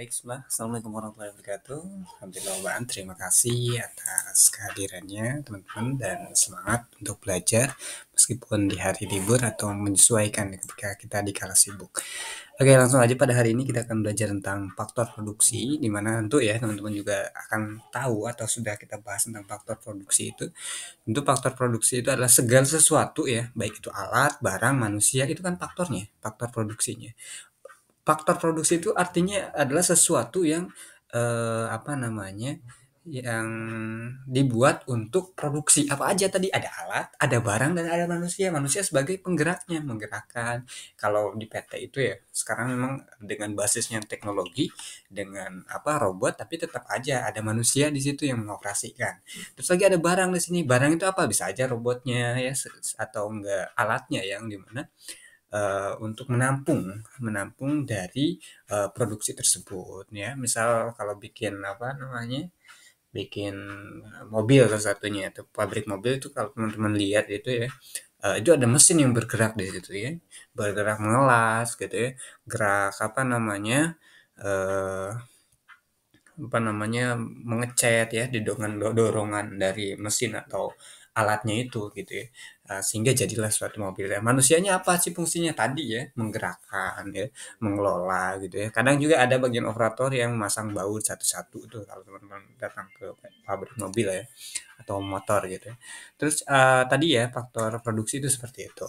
Baik, Bismillah. Assalamualaikum warahmatullahi wabarakatuh. Alhamdulillah, Bang. Terima kasih atas kehadirannya, teman-teman, dan semangat untuk belajar meskipun di hari libur atau menyesuaikan ketika kita di kala sibuk. Oke, langsung aja pada hari ini kita akan belajar tentang faktor produksi, di mana tentu ya teman-teman juga akan tahu atau sudah kita bahas tentang faktor produksi itu. Tentu faktor produksi itu adalah segala sesuatu ya, baik itu alat, barang, manusia, itu kan faktornya, faktor produksinya. Faktor produksi itu artinya adalah sesuatu yang, apa namanya, yang dibuat untuk produksi. Apa aja tadi? Ada alat, ada barang, dan ada manusia. Manusia sebagai penggeraknya, menggerakkan. Kalau di PT itu ya, sekarang memang dengan basisnya teknologi, dengan apa, robot, tapi tetap aja ada manusia di situ yang mengoperasikan. Terus lagi ada barang di sini. Barang itu apa? Bisa aja robotnya ya, atau enggak alatnya yang di mana untuk menampung menampung dari, produksi tersebut ya. Misal kalau bikin apa namanya, bikin mobil salah satunya itu, pabrik mobil itu kalau teman-teman lihat itu ya, itu ada mesin yang bergerak di situ ya, bergerak mengelas gitu ya, gerak apa namanya, eee apa namanya, mengecat ya dengan dorongan dari mesin atau alatnya itu gitu ya, sehingga jadilah suatu mobil ya. Manusianya apa sih fungsinya? Tadi ya, menggerakkan ya, mengelola gitu ya. Kadang juga ada bagian operator yang masang baut satu-satu tuh kalau teman-teman datang ke pabrik mobil ya, atau motor gitu ya. Terus, tadi ya faktor produksi itu seperti itu.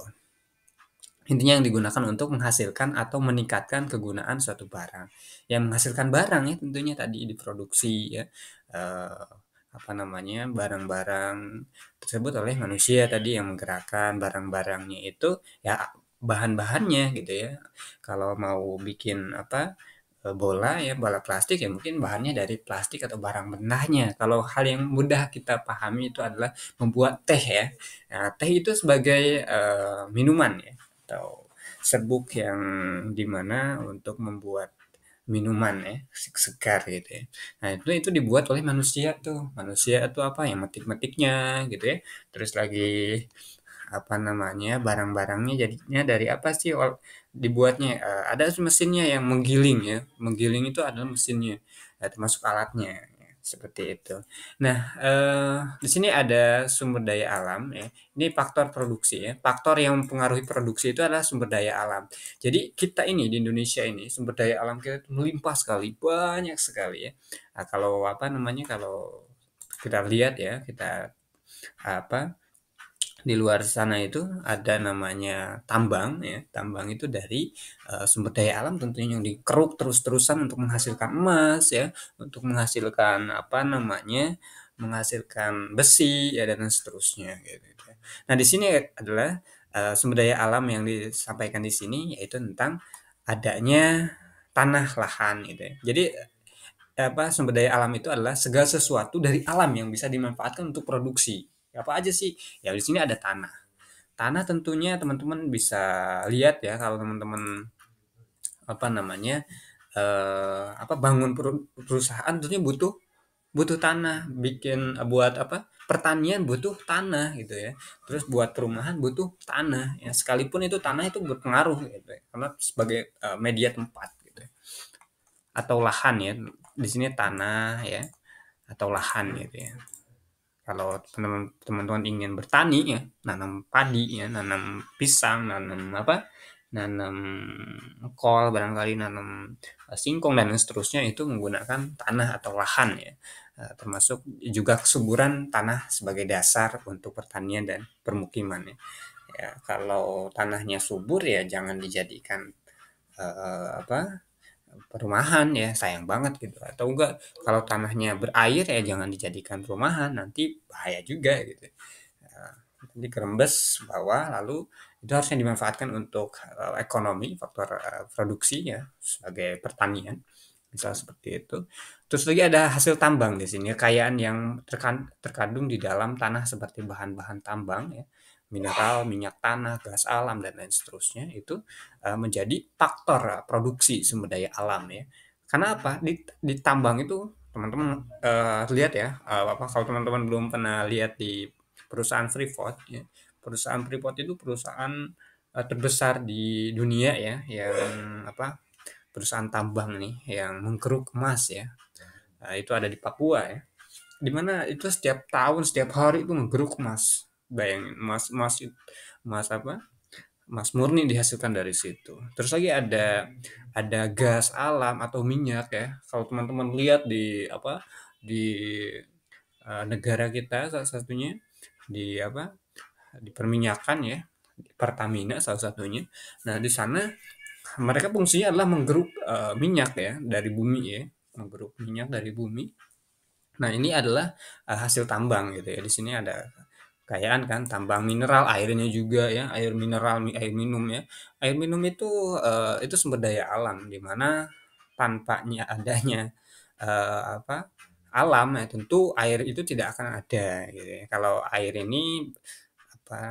Intinya yang digunakan untuk menghasilkan atau meningkatkan kegunaan suatu barang. Yang menghasilkan barang ya tentunya tadi diproduksi ya, eee, apa namanya, barang-barang tersebut oleh manusia tadi yang menggerakkan barang-barangnya itu ya bahan-bahannya gitu ya. Kalau mau bikin apa, bola ya, bola plastik ya mungkin bahannya dari plastik atau barang mentahnya. Kalau hal yang mudah kita pahami itu adalah membuat teh ya. Nah, teh itu sebagai, minuman ya atau serbuk yang dimana untuk membuat minuman ya, segar gitu ya. Nah, itu dibuat oleh manusia tuh. Manusia itu apa, yang metik-metiknya gitu ya. Terus lagi apa namanya, barang-barangnya jadinya dari apa sih dibuatnya, ada mesinnya yang menggiling ya, menggiling itu adalah mesinnya, termasuk alatnya, ya, seperti itu. Nah, di sini ada sumber daya alam ya, ini faktor produksi ya, faktor yang mempengaruhi produksi itu adalah sumber daya alam. Jadi kita ini di Indonesia ini, sumber daya alam kita itu melimpah sekali, banyak sekali ya. Nah, kalau apa namanya, kalau kita lihat ya, kita apa, di luar sana itu ada namanya tambang ya. Tambang itu dari sumber daya alam tentunya yang dikeruk terus-terusan untuk menghasilkan emas ya, untuk menghasilkan apa namanya, menghasilkan besi ya dan seterusnya gitu ya. Nah, di sini adalah sumber daya alam yang disampaikan di sini yaitu tentang adanya tanah lahan gitu ya. Jadi apa, sumber daya alam itu adalah segala sesuatu dari alam yang bisa dimanfaatkan untuk produksi. Apa aja sih? Ya di sini ada tanah. Tanah tentunya teman-teman bisa lihat ya kalau teman-teman apa namanya, apa, bangun perusahaan tentunya butuh butuh tanah, bikin buat apa, pertanian butuh tanah gitu ya. Terus buat perumahan butuh tanah ya, sekalipun itu tanah itu berpengaruh gitu ya, karena sebagai, media tempat gitu ya. Atau lahan ya, di sini tanah ya, atau lahan gitu ya. Kalau teman-teman ingin bertani ya, nanam padi ya, nanam pisang, nanam apa, nanam kol barangkali, nanam singkong dan seterusnya itu menggunakan tanah atau lahan ya. Termasuk juga kesuburan tanah sebagai dasar untuk pertanian dan permukiman ya. Ya, kalau tanahnya subur ya jangan dijadikan apa, perumahan ya, sayang banget gitu. Atau enggak kalau tanahnya berair ya jangan dijadikan perumahan, nanti bahaya juga gitu. Eee, Nanti kerembes bawah, lalu itu harusnya dimanfaatkan untuk, ekonomi, faktor, produksi ya, sebagai pertanian, misal seperti itu. Terus lagi ada hasil tambang di sini, kekayaan yang terkandung di dalam tanah seperti bahan-bahan tambang ya, mineral, minyak tanah, gas alam, dan lain seterusnya, itu, menjadi faktor, produksi sumber daya alam ya. Karena apa? Di tambang itu teman-teman, lihat ya, apa, kalau teman-teman belum pernah lihat di perusahaan Freeport ya. Perusahaan Freeport itu perusahaan terbesar di dunia ya yang apa, perusahaan tambang nih yang menggeruk emas ya. Itu ada di Papua ya. Di mana itu setiap tahun, setiap hari itu menggeruk emas. Bayangin, emas apa? Emas murni dihasilkan dari situ. Terus lagi ada gas alam atau minyak ya. Kalau teman-teman lihat di apa di negara kita salah satunya di apa di perminyakan ya, di Pertamina salah satunya. Nah di sana mereka fungsinya adalah menggeruk minyak ya dari bumi ya, menggeruk minyak dari bumi. Nah, ini adalah hasil tambang gitu ya. Di sini ada kekayaan kan tambang mineral, airnya juga ya, air mineral, air minum ya. Air minum itu sumber daya alam di mana tanpanya adanya apa? Alam ya tentu air itu tidak akan ada gitu ya. Kalau air ini apa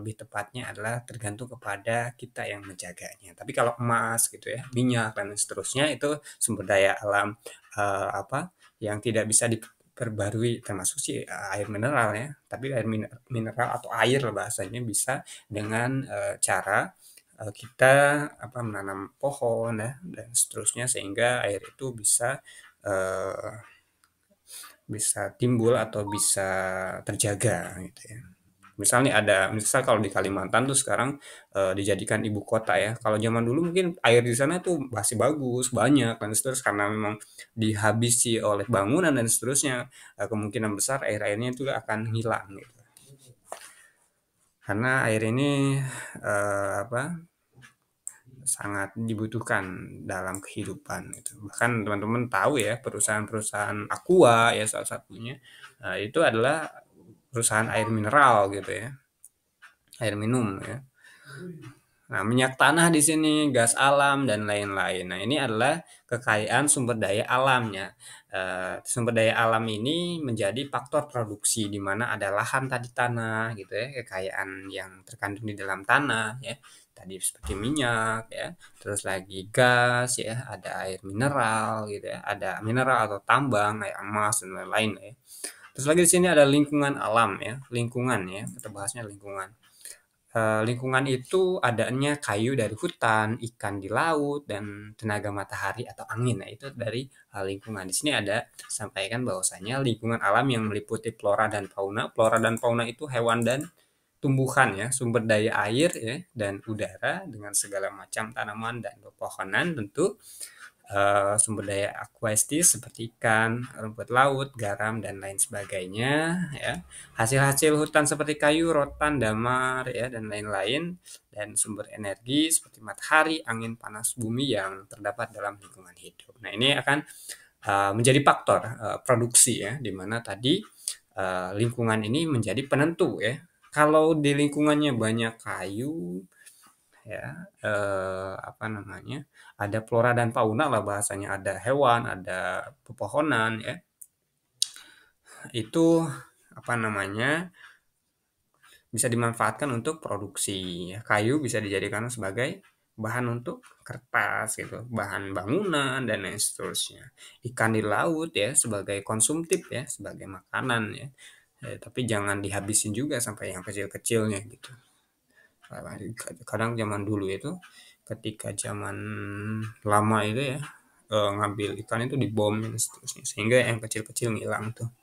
lebih tepatnya adalah tergantung kepada kita yang menjaganya. Tapi kalau emas gitu ya, minyak dan seterusnya itu sumber daya alam apa yang tidak bisa diperbarui termasuk sih air mineral ya. Tapi air mineral atau air lah bahasanya bisa dengan cara kita apa menanam pohon ya dan seterusnya sehingga air itu eh, bisa timbul atau bisa terjaga gitu ya. Misal kalau di Kalimantan tuh sekarang dijadikan ibu kota ya. Kalau zaman dulu mungkin air di sana tuh masih bagus, banyak dan seterusnya karena memang dihabisi oleh bangunan dan seterusnya. Kemungkinan besar air-airnya itu akan hilang gitu. Karena air ini apa sangat dibutuhkan dalam kehidupan gitu. Bahkan teman-teman tahu ya perusahaan-perusahaan Aqua ya salah satunya itu adalah perusahaan air mineral gitu ya, air minum ya. Nah, minyak tanah di sini, gas alam dan lain-lain. Nah, ini adalah kekayaan sumber daya alamnya. Sumber daya alam ini menjadi faktor produksi di mana ada lahan tadi tanah gitu ya, kekayaan yang terkandung di dalam tanah ya. Tadi seperti minyak ya, terus lagi gas ya, ada air mineral gitu ya, ada mineral atau tambang kayak emas dan lain-lain ya. Terus lagi di sini ada lingkungan alam ya, lingkungan ya, kita bahasnya lingkungan. Lingkungan itu adanya kayu dari hutan, ikan di laut, dan tenaga matahari atau angin. Nah, itu dari lingkungan. Di sini ada sampaikan bahwasanya lingkungan alam yang meliputi flora dan fauna. Flora dan fauna itu hewan dan tumbuhan ya, sumber daya air ya, dan udara dengan segala macam tanaman dan pepohonan tentu sumber daya aquastis seperti ikan, rumput laut, garam, dan lain sebagainya ya. Hasil-hasil hutan seperti kayu, rotan, damar ya dan lain-lain dan sumber energi seperti matahari, angin, panas bumi yang terdapat dalam lingkungan hidup. Nah, ini akan menjadi faktor produksi ya di mana tadi lingkungan ini menjadi penentu ya. Kalau di lingkungannya banyak kayu, ya apa namanya ada flora dan fauna lah bahasanya ada hewan ada pepohonan ya itu apa namanya bisa dimanfaatkan untuk produksi ya. Kayu bisa dijadikan sebagai bahan untuk kertas gitu bahan bangunan dan lain seterusnya ikan di laut ya sebagai konsumtif ya sebagai makanan ya. Tapi jangan dihabisin juga sampai yang kecil-kecilnya gitu. Kadang zaman dulu itu ketika zaman lama itu ya ngambil ikan itu dibom dan seterusnya sehingga yang kecil-kecil ngilang tuh.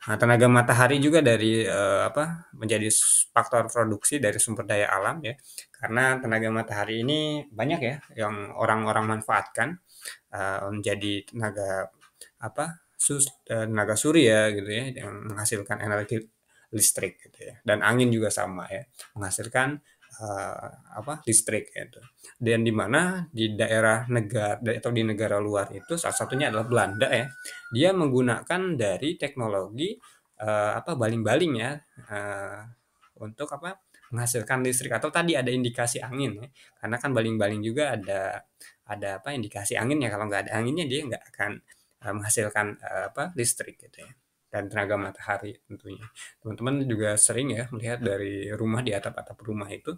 Nah, tenaga matahari juga dari apa menjadi faktor produksi dari sumber daya alam ya. Karena tenaga matahari ini banyak ya yang orang-orang manfaatkan menjadi tenaga apa tenaga surya gitu ya yang menghasilkan energi listrik gitu ya. Dan angin juga sama ya menghasilkan apa listrik gitu. Dan di mana di daerah negara atau di negara luar itu salah satunya adalah Belanda ya. Dia menggunakan dari teknologi apa baling-baling ya eh, untuk apa menghasilkan listrik atau tadi ada indikasi angin ya. Karena kan baling-baling juga ada apa indikasi angin ya kalau nggak ada anginnya dia nggak akan menghasilkan apa listrik gitu ya dan tenaga matahari tentunya. Teman-teman juga sering ya melihat dari rumah di atap-atap rumah itu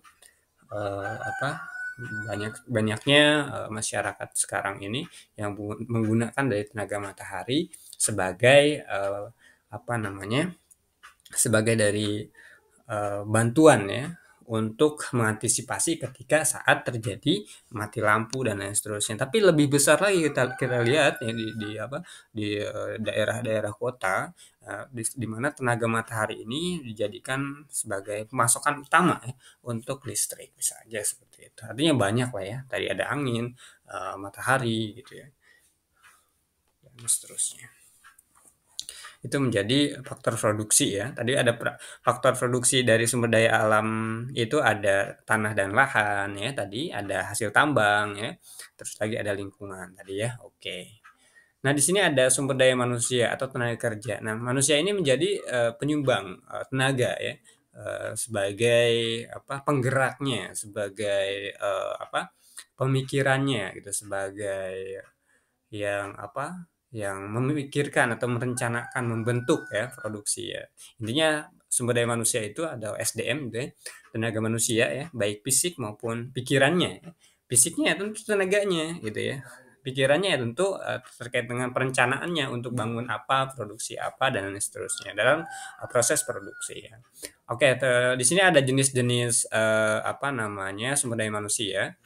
apa banyaknya masyarakat sekarang ini yang menggunakan dari tenaga matahari sebagai apa namanya sebagai dari bantuan ya untuk mengantisipasi ketika saat terjadi mati lampu dan lain seterusnya. Tapi lebih besar lagi kita kita lihat ya di apa, daerah-daerah kota, di mana tenaga matahari ini dijadikan sebagai pemasokan utama ya, untuk listrik, bisa aja seperti itu. Artinya banyak lah ya, tadi ada angin, matahari gitu ya, dan seterusnya. Itu menjadi faktor produksi ya. Tadi ada faktor produksi dari sumber daya alam, itu ada tanah dan lahan ya, tadi ada hasil tambang ya, terus lagi ada lingkungan tadi ya, oke. Nah, di sini ada sumber daya manusia atau tenaga kerja. Nah, manusia ini menjadi, penyumbang, tenaga ya, sebagai apa, penggeraknya, sebagai, apa, pemikirannya gitu, sebagai yang apa, yang memikirkan atau merencanakan, membentuk ya produksi ya. Intinya sumber daya manusia itu ada SDM gitu ya, tenaga manusia ya, baik fisik maupun pikirannya ya. Fisiknya ya tentu tenaganya gitu ya. Pikirannya ya tentu terkait dengan perencanaannya untuk bangun apa, produksi apa, dan lain seterusnya dalam proses produksi ya. Oke, di sini ada jenis-jenis apa namanya sumber daya manusia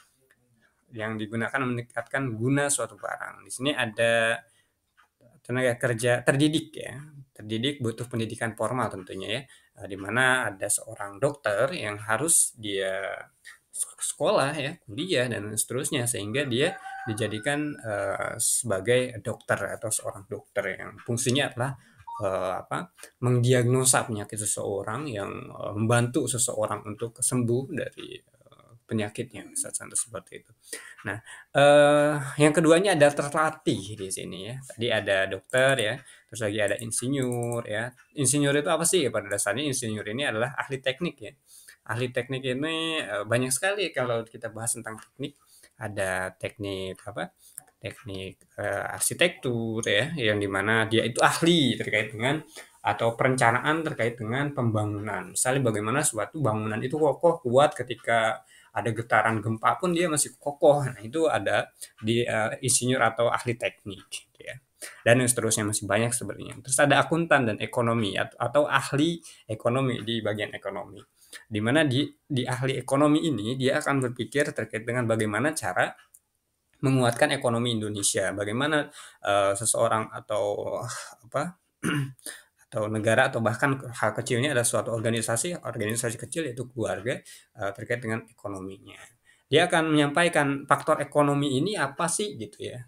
yang digunakan meningkatkan guna suatu barang. Di sini ada tenaga kerja terdidik ya, terdidik butuh pendidikan formal tentunya ya, di mana ada seorang dokter yang harus dia sekolah ya, kuliah dan seterusnya sehingga dia dijadikan, sebagai dokter atau seorang dokter yang fungsinya adalah, apa, mendiagnosa penyakit seseorang yang, membantu seseorang untuk sembuh dari, penyakitnya, misalkan seperti itu. Nah, yang keduanya ada terlatih di sini ya. Tadi ada dokter ya, terus lagi ada insinyur ya. Insinyur itu apa sih? Pada dasarnya insinyur ini adalah ahli teknik ya. Ahli teknik ini, banyak sekali kalau kita bahas tentang teknik. Ada teknik apa, teknik, arsitektur ya, yang di mana dia itu ahli terkait dengan atau perencanaan terkait dengan pembangunan. Misalnya bagaimana suatu bangunan itu kokoh, kuat ketika ada getaran gempa pun dia masih kokoh. Nah, itu ada di insinyur atau ahli teknik gitu ya. Dan yang seterusnya masih banyak sebenarnya. Terus ada akuntan dan ekonomi atau ahli ekonomi di bagian ekonomi. Di mana di ahli ekonomi ini dia akan berpikir terkait dengan bagaimana cara menguatkan ekonomi Indonesia. Bagaimana seseorang atau apa atau negara atau bahkan hal kecilnya ada suatu organisasi, organisasi kecil yaitu keluarga terkait dengan ekonominya. Dia akan menyampaikan faktor ekonomi ini apa sih gitu ya.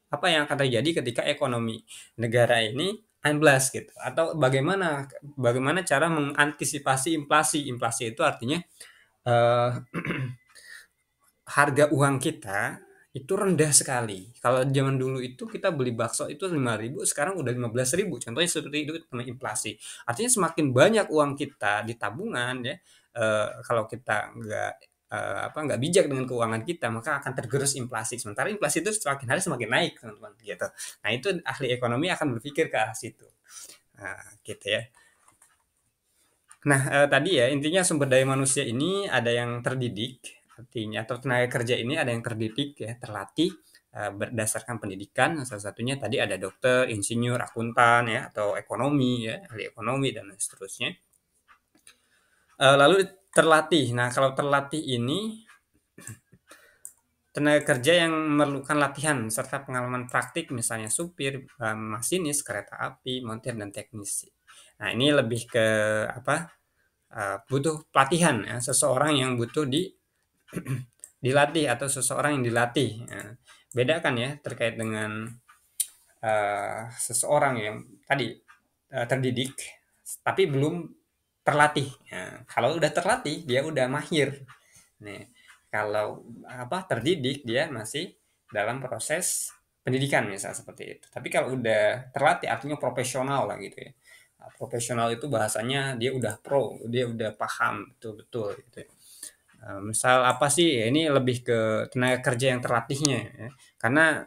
Apa yang akan terjadi ketika ekonomi negara ini amblas gitu atau bagaimana bagaimana cara mengantisipasi inflasi. Inflasi itu artinya eh, harga uang kita itu rendah sekali. Kalau zaman dulu itu kita beli bakso itu 5.000, sekarang udah 15.000. Contohnya seperti itu namanya inflasi. Artinya semakin banyak uang kita di tabungan ya, kalau kita nggak bijak dengan keuangan kita, maka akan tergerus inflasi. Sementara inflasi itu semakin hari semakin naik, teman-teman, gitu. Nah, itu ahli ekonomi akan berpikir ke arah situ. Nah, gitu ya. Nah, tadi ya intinya sumber daya manusia ini ada yang terdidik, artinya atau tenaga kerja ini ada yang terdidik ya, terlatih, berdasarkan pendidikan, salah satunya tadi ada dokter, insinyur, akuntan ya, atau ekonomi ya, ahli ekonomi dan lain seterusnya. Lalu terlatih. Nah, kalau terlatih ini tenaga kerja yang memerlukan latihan serta pengalaman praktik misalnya supir, masinis kereta api, montir, dan teknisi. Nah, ini lebih ke apa, butuh pelatihan ya, seseorang yang butuh dilatih atau seseorang yang dilatih. Nah, bedakan ya terkait dengan seseorang yang tadi terdidik tapi belum terlatih. Nah, kalau udah terlatih dia udah mahir. Nih, kalau apa terdidik dia masih dalam proses pendidikan misal seperti itu. Tapi kalau udah terlatih artinya profesional lah gitu ya. Nah, profesional itu bahasanya dia udah pro, dia udah paham betul-betul gitu ya. Misal apa sih, ya ini lebih ke tenaga kerja yang terlatihnya ya. Karena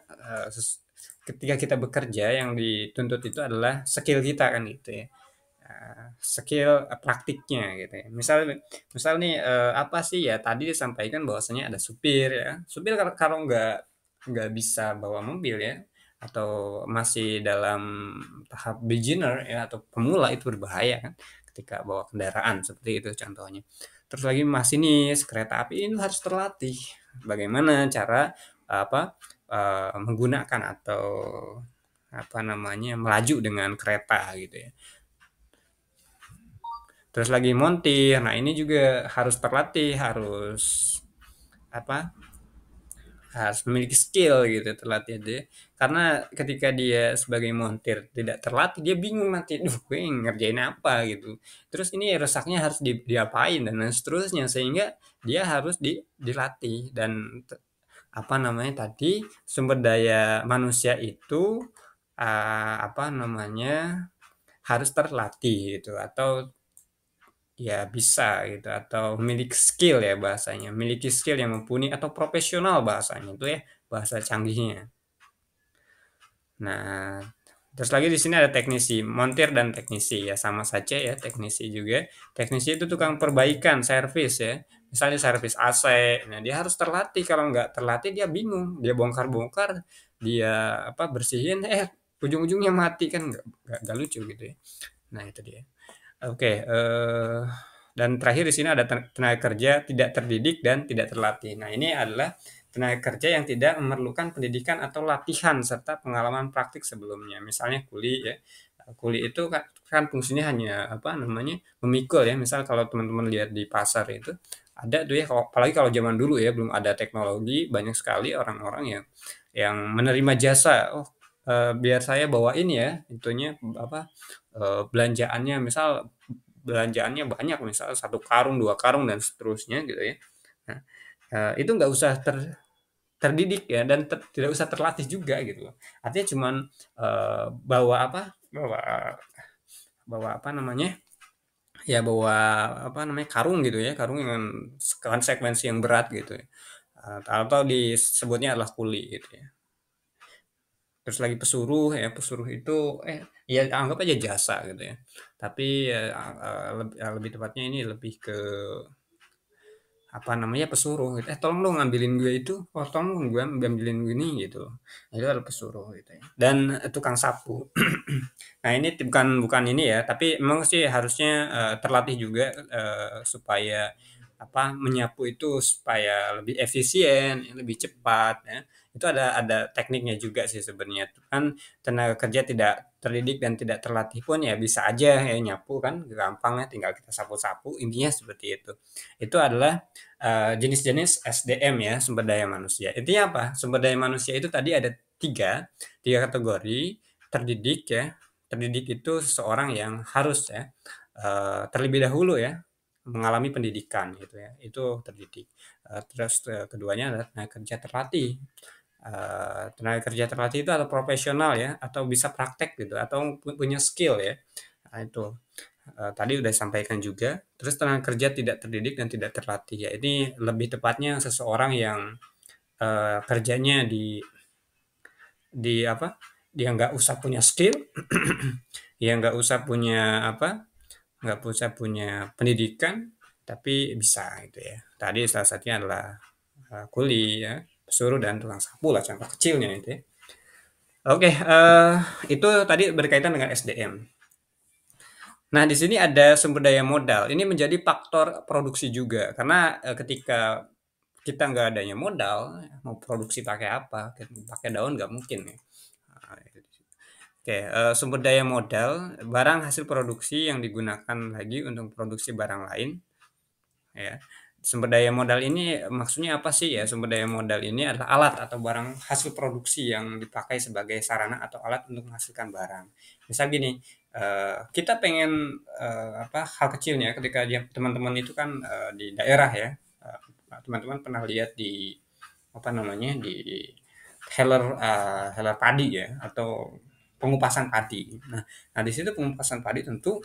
ketika kita bekerja yang dituntut itu adalah skill kita kan gitu ya. Skill praktiknya gitu ya. Misal misal nih apa sih ya tadi disampaikan bahwasanya ada supir ya. Supir kalau nggak bisa bawa mobil ya atau masih dalam tahap beginner ya atau pemula itu berbahaya kan ketika bawa kendaraan seperti itu contohnya. Terus lagi masinis kereta api ini harus terlatih. Bagaimana cara apa menggunakan atau apa namanya melaju dengan kereta gitu ya. Terus lagi montir, nah ini juga harus terlatih, harus apa harus memiliki skill gitu terlatih dia. Karena ketika dia sebagai montir tidak terlatih, dia bingung nanti, duh gue ngerjain apa gitu. Terus ini rusaknya harus diapain dan lain seterusnya sehingga dia harus dilatih dan apa namanya tadi sumber daya manusia itu apa namanya harus terlatih gitu atau ya bisa gitu atau memiliki skill ya bahasanya, memiliki skill yang mumpuni atau profesional bahasanya itu ya, bahasa canggihnya. Nah, terus lagi di sini ada teknisi, montir dan teknisi ya sama saja ya teknisi juga. Teknisi itu tukang perbaikan, servis ya. Misalnya servis AC, nah dia harus terlatih. Kalau nggak terlatih dia bingung, dia bongkar-bongkar, dia apa bersihin, ujung-ujungnya mati kan nggak lucu gitu ya. Nah itu dia. Oke, dan terakhir di sini ada tenaga kerja tidak terdidik dan tidak terlatih. Nah, ini adalah tenaga kerja yang tidak memerlukan pendidikan atau latihan serta pengalaman praktik sebelumnya. Misalnya kuli ya. Kuli itu kan fungsinya hanya apa namanya? Memikul ya. Misal kalau teman-teman lihat di pasar itu ada tuh ya apalagi kalau zaman dulu ya belum ada teknologi, banyak sekali orang-orang yang menerima jasa. Oh, biar saya bawain ya itunya apa belanjaannya misal belanjaannya banyak misal satu karung dua karung dan seterusnya gitu ya. Nah, itu nggak usah terdidik ya dan tidak usah terlatih juga gitu loh. Artinya cuman bawa apa bawa bawa apa namanya ya bawa apa namanya karung gitu ya karung dengan konsekuensi yang berat gitu ya. Atau disebutnya adalah kuli gitu ya. Terus lagi pesuruh ya, pesuruh itu ya anggap aja jasa gitu ya. Tapi ya, lebih tepatnya ini lebih ke apa namanya pesuruh gitu. Tolong dong ambilin gue itu. Oh tolong dong gue ambilin gini gitu. Nah, itu adalah pesuruh gitu ya. Dan tukang sapu. Nah ini bukan bukan ini ya, tapi memang sih harusnya terlatih juga supaya apa menyapu itu supaya lebih efisien, lebih cepat ya. Itu ada tekniknya juga sih sebenarnya. Kan tenaga kerja tidak terdidik dan tidak terlatih pun ya bisa aja ya nyapu kan gampang ya tinggal kita sapu-sapu intinya seperti itu. Itu adalah jenis-jenis SDM ya sumber daya manusia. Intinya apa? Sumber daya manusia itu tadi ada tiga kategori terdidik ya. Terdidik itu seseorang yang harus ya terlebih dahulu ya mengalami pendidikan gitu ya. Itu terdidik. Terus keduanya adalah tenaga kerja terlatih. Tenaga kerja terlatih itu adalah profesional ya atau bisa praktek gitu atau punya skill ya. Nah, itu tadi udah disampaikan juga. Terus tenaga kerja tidak terdidik dan tidak terlatih ya. Ini lebih tepatnya seseorang yang kerjanya di apa? Dia nggak usah punya skill, dia nggak usah punya apa? Nggak usah punya pendidikan, tapi bisa gitu ya. Tadi salah satunya adalah kuli ya, pesuruh dan tukang sapu lah contoh kecilnya itu ya. Oke, itu tadi berkaitan dengan SDM. Nah, di sini ada sumber daya modal. Ini menjadi faktor produksi juga, karena ketika kita nggak adanya modal, mau produksi pakai apa? Pakai daun nggak mungkin ya. Nah, oke, sumber daya modal, barang hasil produksi yang digunakan lagi untuk produksi barang lain, ya. Sumber daya modal ini maksudnya apa sih ya? Sumber daya modal ini adalah alat atau barang hasil produksi yang dipakai sebagai sarana atau alat untuk menghasilkan barang. Misal gini, kita pengen apa hal kecilnya ketika teman-teman itu kan di daerah ya, teman-teman pernah lihat di apa namanya di heller padi ya atau pengupasan padi. Nah, di situ pengupasan padi tentu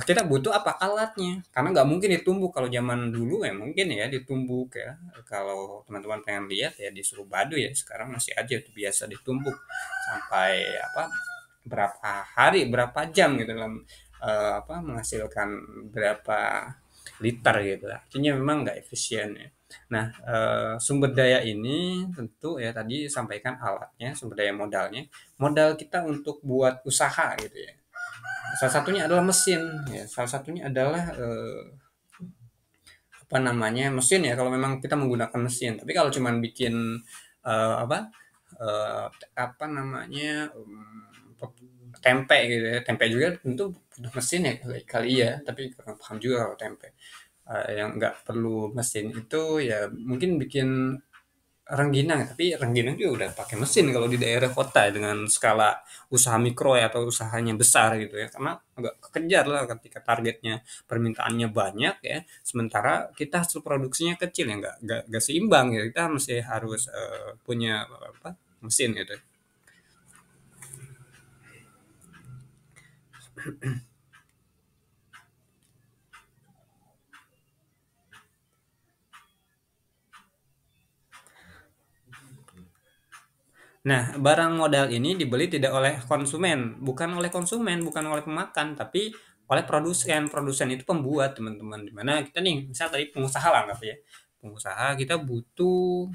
kita butuh apa alatnya karena nggak mungkin ditumbuk kalau zaman dulu ya mungkin ya ditumbuk ya kalau teman-teman pengen lihat ya disuruh badu ya sekarang masih aja itu biasa ditumbuk sampai apa berapa hari berapa jam gitu dalam apa menghasilkan berapa liter gitu artinya memang nggak efisien ya. Nah, sumber daya ini tentu ya tadi sampaikan alatnya, sumber daya modalnya, modal kita untuk buat usaha gitu ya. Salah satunya adalah mesin, ya. Salah satunya adalah apa namanya, mesin ya, kalau memang kita menggunakan mesin. Tapi kalau cuman bikin apa apa namanya, tempe gitu ya, tempe juga tentu butuh mesin ya, kali kali ya, tapi kurang paham juga kalau tempe. Yang nggak perlu mesin itu ya mungkin bikin rengginang, tapi rengginang juga udah pakai mesin kalau di daerah kota ya, dengan skala usaha mikro ya atau usahanya besar gitu ya, karena agak kekejar lah ketika targetnya permintaannya banyak ya, sementara kita hasil produksinya kecil ya, nggak seimbang ya, kita mesti harus punya apa, mesin gitu. Nah, barang modal ini dibeli tidak oleh konsumen, bukan oleh pemakan, tapi oleh produsen. Produsen itu pembuat, teman-teman. Dimana kita nih, misal tadi pengusaha lah anggap ya. Pengusaha kita butuh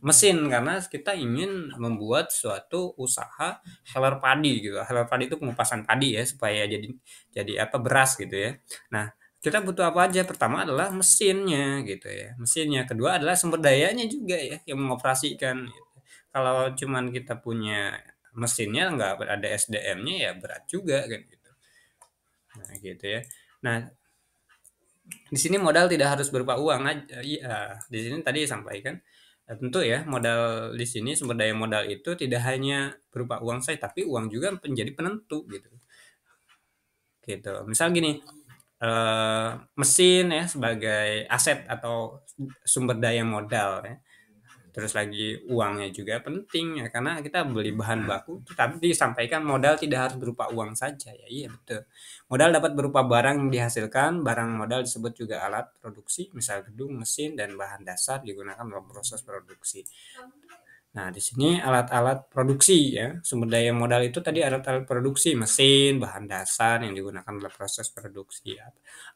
mesin karena kita ingin membuat suatu usaha heller padi gitu. Heller padi itu pengupasan padi ya supaya jadi apa, beras gitu ya. Nah, kita butuh apa aja? Pertama adalah mesinnya gitu ya. Mesinnya, kedua adalah sumber dayanya juga ya yang mengoperasikan. Kalau cuman kita punya mesinnya nggak ada SDM-nya ya berat juga kan gitu. Nah, gitu ya. Nah, di sini modal tidak harus berupa uang aja. Iya, di sini tadi sampaikan tentu ya modal di sini sumber daya modal itu tidak hanya berupa uang saja tapi uang juga menjadi penentu gitu. Gitu. Misal gini, mesin ya sebagai aset atau sumber daya modal ya. Terus lagi uangnya juga penting ya karena kita beli bahan baku tapi disampaikan modal tidak harus berupa uang saja ya, iya betul. Modal dapat berupa barang yang dihasilkan, barang modal disebut juga alat produksi, misal gedung, mesin dan bahan dasar digunakan dalam proses produksi. Nah, di sini alat-alat produksi ya. Sumber daya modal itu tadi alat-alat produksi, mesin, bahan dasar yang digunakan dalam proses produksi.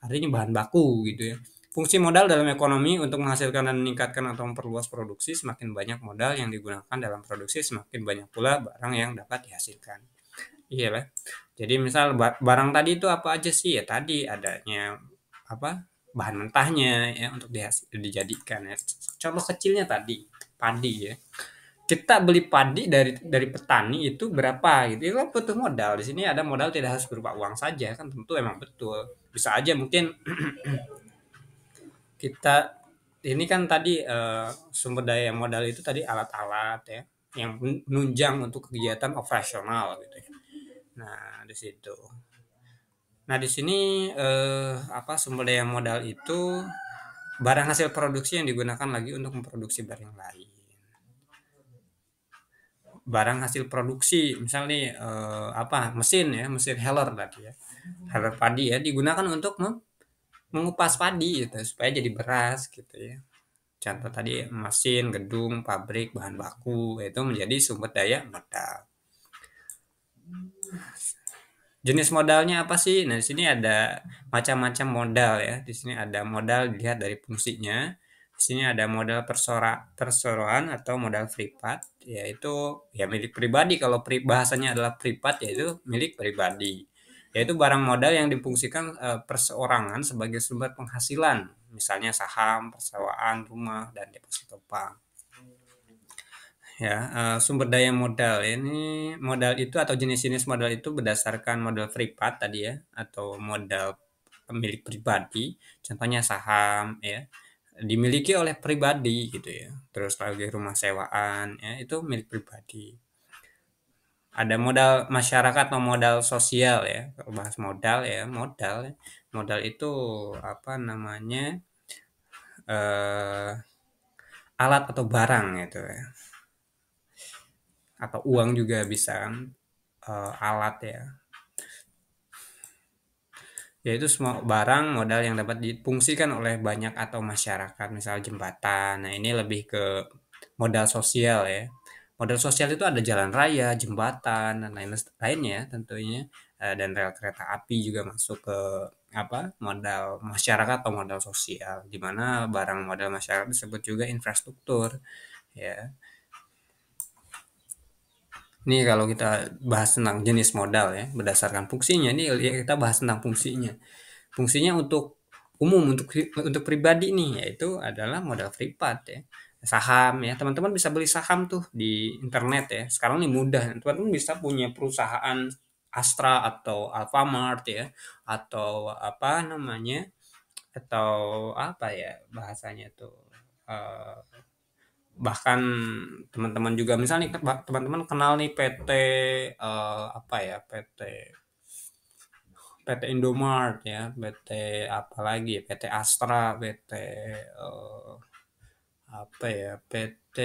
Artinya bahan baku gitu ya. Fungsi modal dalam ekonomi untuk menghasilkan dan meningkatkan atau memperluas produksi, semakin banyak modal yang digunakan dalam produksi, semakin banyak pula barang yang dapat dihasilkan. Iya lah. Jadi misal barang tadi itu apa aja sih? Ya tadi adanya apa? Bahan mentahnya ya untuk dijadikan ya. Contoh kecilnya tadi padi ya, kita beli padi dari petani itu berapa gitu, itu kan butuh modal. Di sini ada modal tidak harus berupa uang saja kan, tentu emang betul bisa aja mungkin kita ini kan tadi sumber daya modal itu tadi alat-alat ya yang menunjang untuk kegiatan operasional gitu ya. Nah di situ, nah di sini apa, sumber daya modal itu barang hasil produksi yang digunakan lagi untuk memproduksi barang lain. Barang hasil produksi misal nih apa, mesin ya, mesin heller tadi ya, heller padi ya digunakan untuk mengupas padi gitu supaya jadi beras gitu ya. Contoh tadi mesin, gedung, pabrik, bahan baku itu menjadi sumber daya modal. Jenis modalnya apa sih? Nah, di sini ada macam-macam modal ya. Di sini ada modal dilihat dari fungsinya. Di sini ada modal perseroan atau modal privat, yaitu ya milik pribadi. Kalau bahasanya adalah privat, yaitu milik pribadi. Yaitu barang modal yang difungsikan perseorangan sebagai sumber penghasilan, misalnya saham, persewaan rumah, dan deposito bank. Ya, sumber daya modal ini, modal itu atau jenis-jenis modal itu berdasarkan modal privat tadi ya atau modal milik pribadi, contohnya saham ya, dimiliki oleh pribadi gitu ya. Terus lagi rumah sewaan ya itu milik pribadi. Ada modal masyarakat atau modal sosial ya. Kalau bahas modal ya, modal itu apa namanya, eh, alat atau barang gitu ya. Atau uang juga bisa kan, alat ya, yaitu semua barang modal yang dapat difungsikan oleh banyak atau masyarakat, misal jembatan. Nah, ini lebih ke modal sosial ya. Modal sosial itu ada jalan raya, jembatan, dan lainnya tentunya. Dan rel kereta api juga masuk ke apa, modal masyarakat atau modal sosial, di mana barang modal masyarakat disebut juga infrastruktur ya. Ini kalau kita bahas tentang jenis modal ya, berdasarkan fungsinya, ini kita bahas tentang fungsinya. Fungsinya untuk umum untuk pribadi nih, yaitu adalah modal privat ya. Saham ya, teman-teman bisa beli saham tuh di internet ya. Sekarang nih mudah, teman-teman bisa punya perusahaan Astra atau Alfamart ya, atau apa namanya, atau apa ya bahasanya tuh, eh, bahkan teman-teman juga misalnya teman-teman kenal nih PT, apa ya, PT Indomart ya, PT apa lagi ya, PT Astra, PT eh, apa ya, PT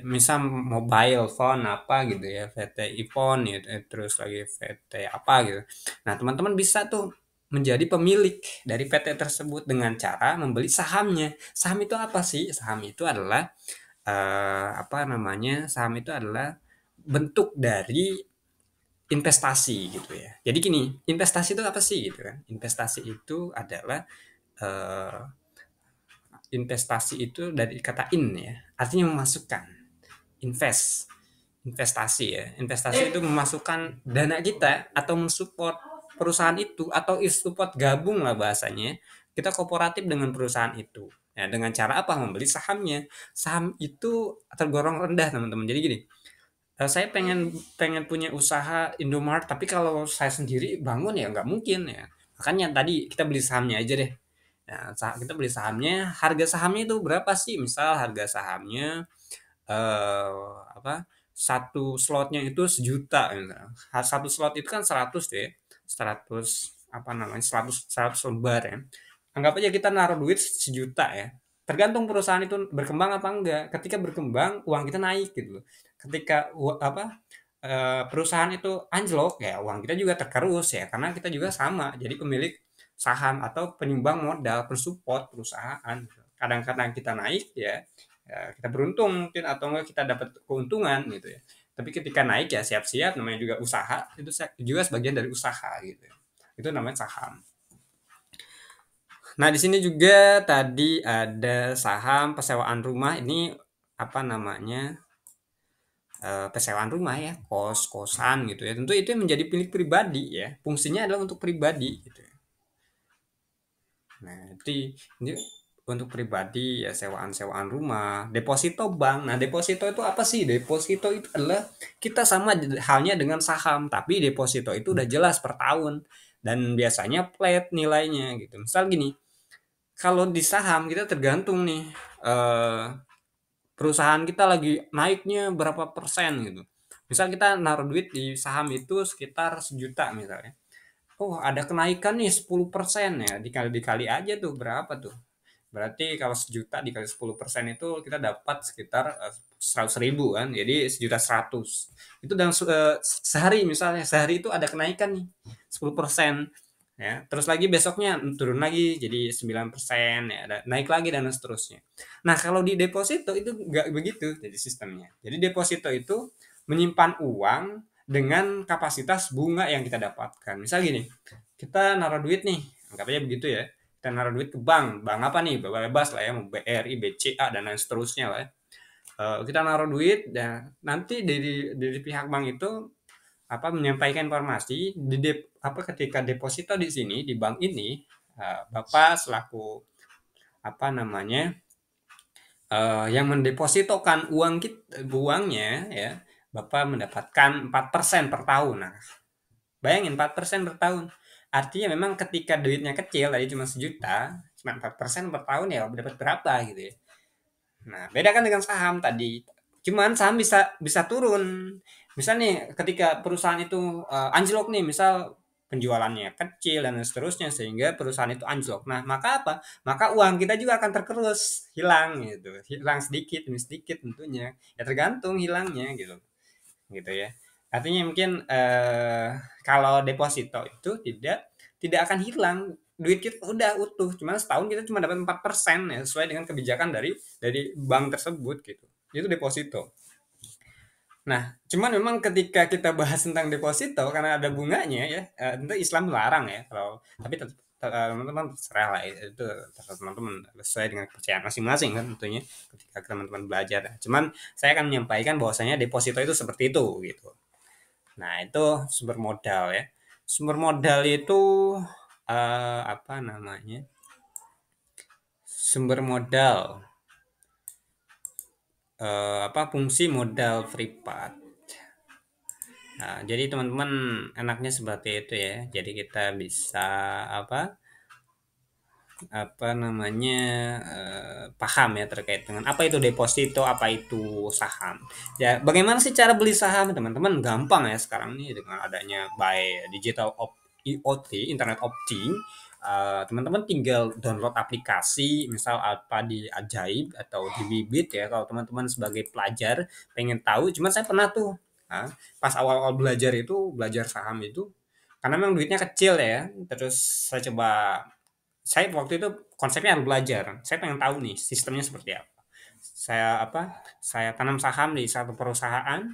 misal mobile phone apa gitu ya, PT iPhone ya, terus lagi PT apa gitu. Nah, teman-teman bisa tuh menjadi pemilik dari PT tersebut dengan cara membeli sahamnya. Saham itu apa sih? Saham itu adalah apa namanya? Saham itu adalah bentuk dari investasi gitu ya. Jadi gini, investasi itu apa sih gitu kan? Investasi itu adalah eh, investasi itu dari kata in ya, artinya memasukkan, invest, investasi ya. Investasi itu memasukkan dana kita atau mensupport perusahaan itu atau support gabung lah bahasanya. Kita kooperatif dengan perusahaan itu. Ya, dengan cara apa? Membeli sahamnya. Saham itu tergolong rendah teman-teman. Jadi gini, saya pengen pengen punya usaha Indomart, tapi kalau saya sendiri bangun ya nggak mungkin ya. Makanya tadi kita beli sahamnya aja deh. Nah, kita beli sahamnya, harga sahamnya itu berapa sih? Misal harga sahamnya apa? Satu slotnya itu sejuta misalnya. Satu slot itu kan 100 deh. 100 apa namanya? 100 lembar ya. Anggap aja kita naruh duit sejuta ya. Tergantung perusahaan itu berkembang apa enggak. Ketika berkembang, uang kita naik gitu loh. Ketika apa? Perusahaan itu anjlok ya, uang kita juga tergerus ya, karena kita juga sama jadi pemilik saham atau penyumbang modal, pensupport perusahaan. Kadang-kadang kita naik ya, ya kita beruntung mungkin atau enggak kita dapat keuntungan gitu ya. Tapi ketika naik ya siap-siap, namanya juga usaha, itu juga sebagian dari usaha gitu ya. Itu namanya saham. Nah, di sini juga tadi ada saham persewaan rumah. Ini apa namanya? Persewaan rumah ya, kos-kosan gitu ya. Tentu itu yang menjadi milik pribadi ya. Fungsinya adalah untuk pribadi gitu ya. Nah, ini untuk pribadi ya, sewaan-sewaan rumah, deposito bank. Nah, deposito itu apa sih? Deposito itu adalah kita sama halnya dengan saham, tapi deposito itu udah jelas per tahun dan biasanya flat nilainya gitu. Misal gini, kalau di saham kita tergantung nih, eh, perusahaan kita lagi naiknya berapa persen gitu. Misal kita naruh duit di saham itu sekitar sejuta misalnya. Oh, ada kenaikan nih 10% ya. Dikali-dikali aja tuh berapa tuh? Berarti kalau sejuta dikali 10% itu kita dapat sekitar 100.000 kan. Jadi sejuta 100. Itu dalam sehari misalnya. Sehari itu ada kenaikan nih 10%. Ya, terus lagi besoknya turun lagi jadi 9% ya, naik lagi dan seterusnya. Nah, kalau di deposito itu nggak begitu jadi sistemnya. Jadi deposito itu menyimpan uang dengan kapasitas bunga yang kita dapatkan. Misal gini, kita naruh duit nih, anggap aja begitu ya. Kita naruh duit ke bank apa nih? Bebas lah ya, mau BRI, BCA dan lain seterusnya lah ya. Kita naruh duit dan nanti dari pihak bank itu apa menyampaikan informasi apa ketika deposito di sini di bank ini, Bapak selaku apa namanya, yang mendepositokan uangnya ya, Bapak mendapatkan 4% per tahun. Nah, bayangin 4% per tahun. Artinya memang ketika duitnya kecil tadi cuma sejuta, cuma 4% per tahun ya dapat berapa gitu ya. Nah, beda kan dengan saham tadi. Cuman saham bisa bisa turun. Misal nih ketika perusahaan itu anjlok nih, misal penjualannya kecil dan seterusnya sehingga perusahaan itu anjlok. Nah, maka apa? Maka uang kita juga akan tergerus, hilang gitu. Hilang sedikit demi sedikit tentunya. Ya tergantung hilangnya gitu. Gitu ya. Artinya mungkin kalau deposito itu tidak akan hilang, duit kita udah utuh, cuma setahun kita cuma dapat 4% ya, sesuai dengan kebijakan dari bank tersebut gitu. Itu deposito. Nah, cuman memang ketika kita bahas tentang deposito karena ada bunganya ya, tentu Islam larang ya kalau tapi tetap teman-teman serah lah itu terserah teman-teman sesuai dengan kepercayaan masing-masing kan tentunya ketika teman-teman belajar. Cuman saya akan menyampaikan bahwasanya deposito itu seperti itu gitu. Nah, itu sumber modal ya. Sumber modal itu apa namanya? sumber modal, fungsi modal free part. Nah, jadi teman-teman enaknya seperti itu ya. Jadi kita bisa apa apa namanya paham ya terkait dengan apa itu deposito, apa itu saham. Ya, bagaimana sih cara beli saham, teman-teman? Gampang ya sekarang nih dengan adanya by digital IoT, Internet of Things. Teman-teman tinggal download aplikasi, misal apa di Ajaib atau di Bibit ya. Kalau teman-teman sebagai pelajar pengen tahu, cuman saya pernah tuh, pas awal-awal belajar itu belajar saham itu, karena memang duitnya kecil ya. Terus saya waktu itu konsepnya harus belajar. Saya pengen tahu nih sistemnya seperti apa. Saya tanam saham di satu perusahaan.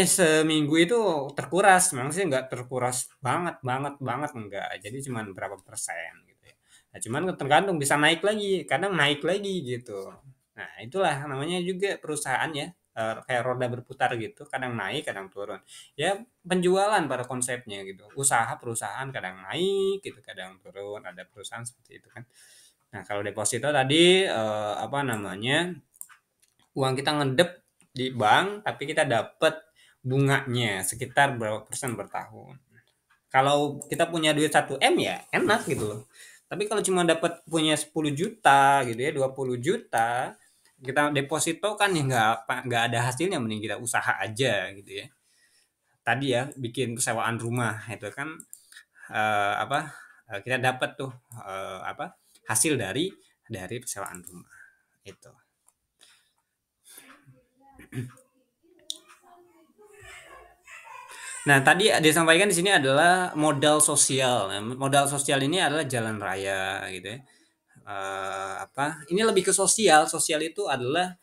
Seminggu itu terkuras. Memang sih nggak terkuras banget, banget, banget enggak. Jadi cuman berapa persen gitu ya. Nah, cuman tergantung bisa naik lagi, kadang naik lagi gitu. Nah, itulah namanya juga perusahaan ya. Kayak roda berputar gitu, kadang naik, kadang turun. Ya penjualan pada konsepnya gitu. Usaha perusahaan kadang naik gitu, kadang turun. Ada perusahaan seperti itu kan. Nah, kalau deposito tadi apa namanya? Uang kita ngedep di bank, tapi kita dapat bunganya sekitar berapa persen per tahun. Kalau kita punya duit 1 M ya enak gitu loh. Tapi kalau cuma dapat punya 10 juta gitu ya, 20 juta, kita deposito kan ya nggak ada hasilnya, mending kita usaha aja gitu ya. Tadi ya bikin sewaan rumah itu kan apa kita dapat tuh hasil dari persewaan rumah itu. Nah, tadi disampaikan di sini adalah modal sosial. Nah, modal sosial ini adalah jalan raya gitu ya. Ini lebih ke sosial. Sosial itu adalah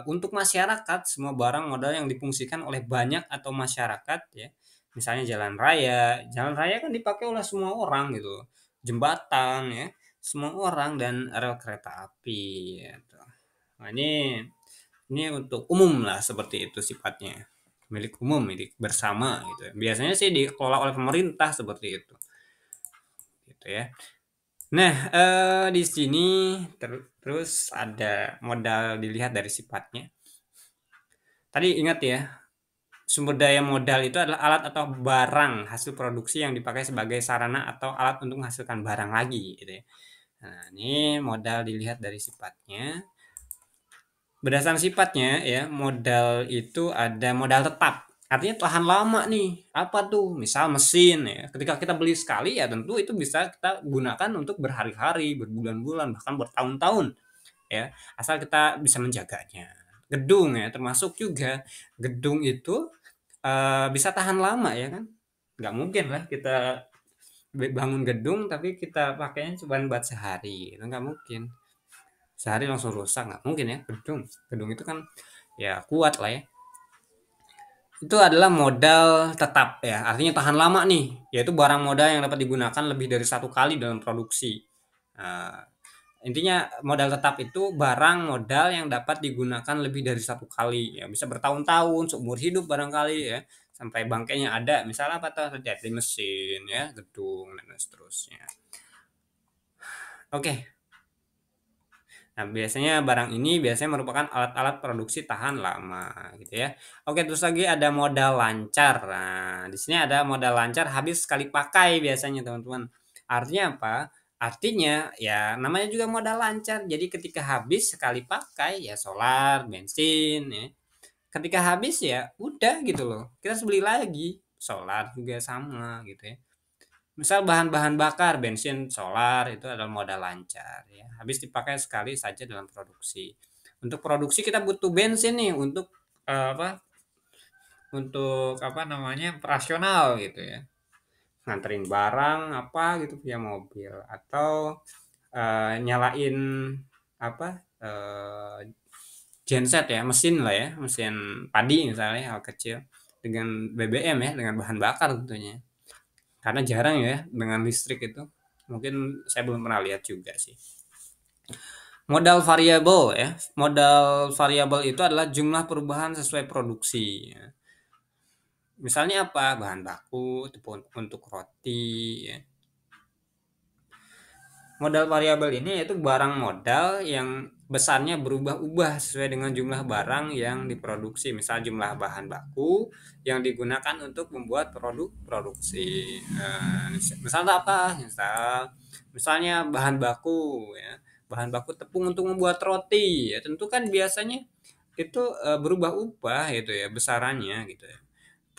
untuk masyarakat, semua barang modal yang difungsikan oleh banyak atau masyarakat ya. Misalnya jalan raya. Jalan raya kan dipakai oleh semua orang gitu. Jembatan ya, semua orang dan rel kereta api gitu. Nah, ini untuk umum lah seperti itu sifatnya. Milik umum, milik bersama gitu ya. Biasanya sih dikelola oleh pemerintah seperti itu. Gitu ya. Nah, di sini terus ada modal dilihat dari sifatnya. Tadi ingat ya, sumber daya modal itu adalah alat atau barang hasil produksi yang dipakai sebagai sarana atau alat untuk menghasilkan barang lagi gitu ya. Nah, ini modal dilihat dari sifatnya. Berdasarkan sifatnya ya, modal itu ada modal tetap. Artinya tahan lama nih. Apa tuh? Misal mesin ya. Ketika kita beli sekali ya tentu itu bisa kita gunakan untuk berhari-hari, berbulan-bulan, bahkan bertahun-tahun ya. Asal kita bisa menjaganya. Gedung ya termasuk juga. Gedung itu bisa tahan lama ya kan. Nggak mungkin lah kita bangun gedung tapi kita pakainya cuma buat sehari. Itu nggak mungkin. Sehari langsung rusak, nggak mungkin ya. Gedung itu kan ya kuat lah ya. Itu adalah modal tetap ya, artinya tahan lama nih, yaitu barang modal yang dapat digunakan lebih dari satu kali dalam produksi. Nah, intinya modal tetap itu barang modal yang dapat digunakan lebih dari satu kali, ya bisa bertahun-tahun, seumur hidup barangkali ya, sampai bangkainya ada, misalnya apa tuh, jadi mesin ya, gedung dan seterusnya. Oke. Nah, biasanya barang ini biasanya merupakan alat-alat produksi tahan lama gitu ya. Oke, terus lagi ada modal lancar. Nah, di sini ada modal lancar habis sekali pakai biasanya, teman-teman. Artinya apa? Artinya ya namanya juga modal lancar. Jadi ketika habis sekali pakai ya solar, bensin ya. Ketika habis ya udah gitu loh. Kita harus beli lagi. Solar juga sama gitu ya. Misal bahan-bahan bakar, bensin, solar itu adalah modal lancar ya. Habis dipakai sekali saja dalam produksi. Untuk produksi kita butuh bensin nih untuk apa namanya? Operasional gitu ya. Nganterin barang apa gitu via mobil atau nyalain apa genset ya, mesin lah ya, mesin padi misalnya hal kecil dengan BBM ya, dengan bahan bakar tentunya. Karena jarang ya dengan listrik itu. Mungkin saya belum pernah lihat juga sih. Modal variabel ya. Modal variabel itu adalah jumlah perubahan sesuai produksi. Ya. Misalnya apa? Bahan baku untuk roti. Ya. Modal variabel ini yaitu barang modal yang besarnya berubah-ubah sesuai dengan jumlah barang yang diproduksi. Misal jumlah bahan baku yang digunakan untuk membuat produk produksi. Misalnya apa? Misalnya bahan baku ya. Bahan baku tepung untuk membuat roti. Ya, tentu kan biasanya itu berubah-ubah itu ya besarannya gitu ya.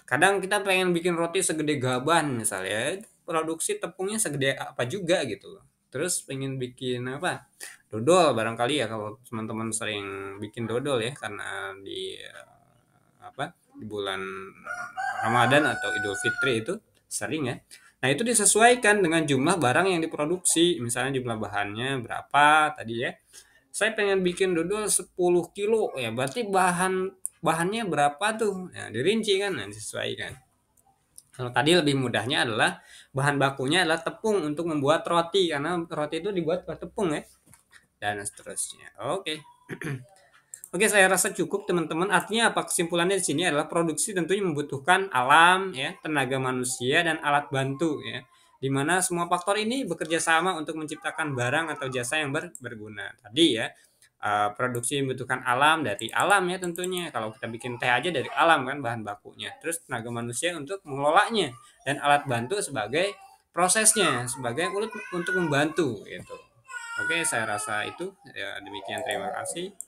Kadang kita pengen bikin roti segede gaban misalnya, produksi tepungnya segede apa juga gitu. Terus pengen bikin apa? Dodol barangkali ya kalau teman-teman sering bikin dodol ya karena di apa? Di bulan Ramadan atau Idul Fitri itu sering ya. Nah, itu disesuaikan dengan jumlah barang yang diproduksi. Misalnya jumlah bahannya berapa tadi ya. Saya pengen bikin dodol 10 kilo ya, berarti bahannya berapa tuh? Nah, dirinci kan, nah, disesuaikan. Kalau tadi lebih mudahnya adalah bahan bakunya adalah tepung untuk membuat roti karena roti itu dibuat pakai tepung ya dan seterusnya. Oke. Oke, saya rasa cukup teman-teman. Artinya apa? Kesimpulannya di sini adalah produksi tentunya membutuhkan alam ya, tenaga manusia dan alat bantu ya. Di mana semua faktor ini bekerja sama untuk menciptakan barang atau jasa yang berguna. Tadi ya, produksi membutuhkan alam dari alam ya tentunya. Kalau kita bikin teh aja dari alam kan bahan bakunya. Terus tenaga manusia untuk mengelolanya dan alat bantu sebagai prosesnya, sebagai untuk membantu gitu. Oke, saya rasa itu ya demikian terima kasih.